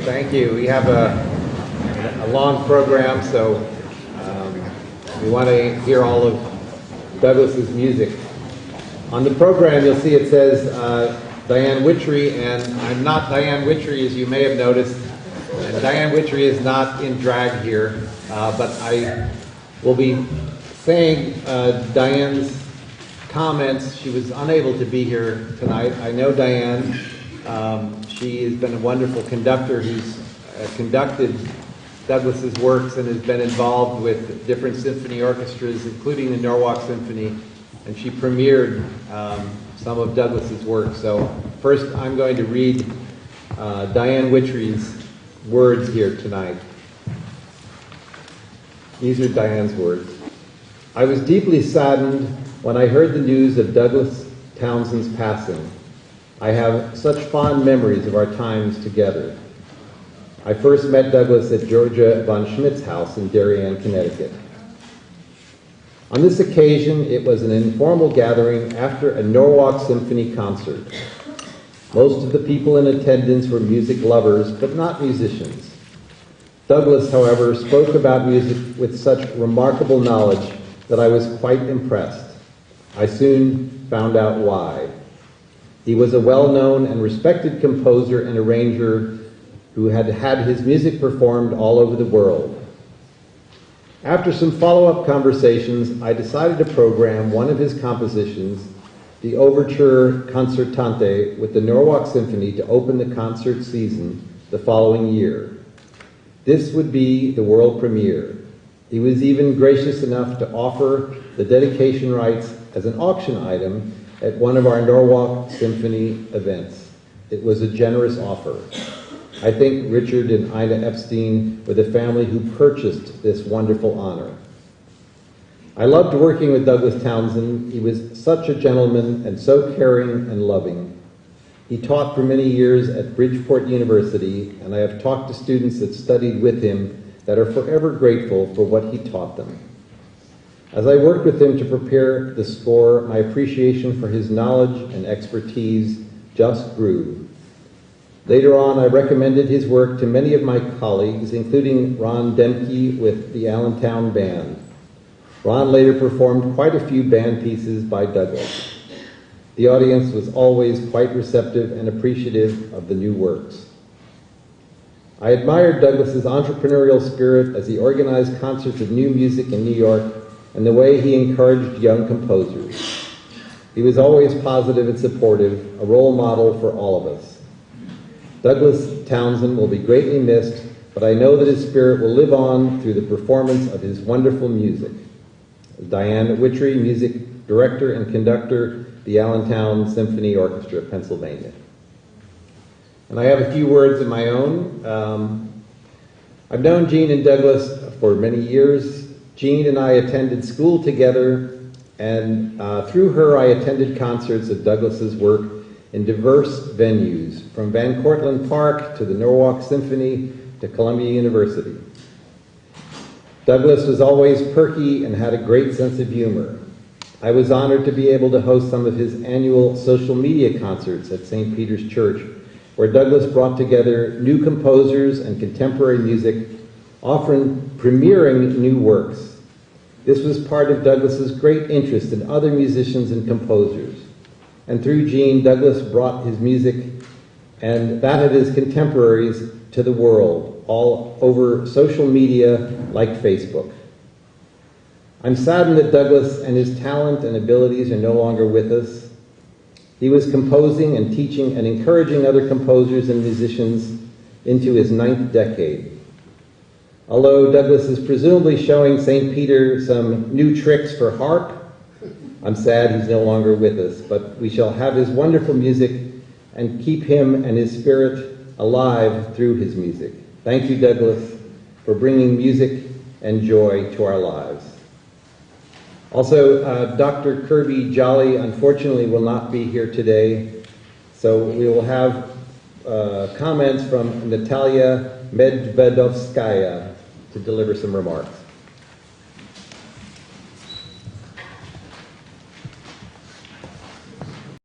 Thank you. We have a long program, so we want to hear all of Douglas's music. On the program, you'll see it says Diane Wittry, and I'm not Diane Wittry, as you may have noticed. And Diane Wittry is not in drag here, but I will be saying Diane's comments. She was unable to be here tonight. I know Diane. She has been a wonderful conductor who's conducted Douglas's works and has been involved with different symphony orchestras, including the Norwalk Symphony, and she premiered some of Douglas's work. So first I'm going to read Diane Wittry's words here tonight. These are Diane's words. I was deeply saddened when I heard the news of Douglas Townsend's passing. I have such fond memories of our times together. I first met Douglas at Georgia von Schmidt's house in Darien, Connecticut. On this occasion, it was an informal gathering after a Norwalk Symphony concert. Most of the people in attendance were music lovers, but not musicians. Douglas, however, spoke about music with such remarkable knowledge that I was quite impressed. I soon found out why. He was a well-known and respected composer and arranger who had had his music performed all over the world. After some follow-up conversations, I decided to program one of his compositions, the Overture Concertante, with the Norwalk Symphony to open the concert season the following year. This would be the world premiere. He was even gracious enough to offer the dedication rights as an auction item at one of our Norwalk Symphony events. It was a generous offer. I think Richard and Ina Epstein were the family who purchased this wonderful honor. I loved working with Douglas Townsend. He was such a gentleman and so caring and loving. He taught for many years at Bridgeport University, and I have talked to students that studied with him that are forever grateful for what he taught them. As I worked with him to prepare the score, my appreciation for his knowledge and expertise just grew. Later on, I recommended his work to many of my colleagues, including Ron Demke with the Allentown Band. Ron later performed quite a few band pieces by Douglas. The audience was always quite receptive and appreciative of the new works. I admired Douglas's entrepreneurial spirit as he organized concerts of new music in New York and the way he encouraged young composers. He was always positive and supportive, a role model for all of us. Douglas Townsend will be greatly missed, but I know that his spirit will live on through the performance of his wonderful music. Diane Wittry, music director and conductor, the Allentown Symphony Orchestra of Pennsylvania. And I have a few words of my own. I've known Jean and Douglas for many years. Jean and I attended school together, and through her I attended concerts of Douglas's work in diverse venues, from Van Cortlandt Park to the Norwalk Symphony to Columbia University. Douglas was always perky and had a great sense of humor. I was honored to be able to host some of his annual social media concerts at St. Peter's Church, where Douglas brought together new composers and contemporary music, often premiering new works. This was part of Douglas's great interest in other musicians and composers. And through Jean, Douglas brought his music and that of his contemporaries to the world, all over social media like Facebook. I'm saddened that Douglas and his talent and abilities are no longer with us. He was composing and teaching and encouraging other composers and musicians into his 9th decade. Although Douglas is presumably showing St. Peter some new tricks for harp, I'm sad he's no longer with us, but we shall have his wonderful music and keep him and his spirit alive through his music. Thank you, Douglas, for bringing music and joy to our lives. Also, Dr. Kirby Jolly unfortunately will not be here today, so we will have comments from Natalia Medvedovskaya to deliver some remarks.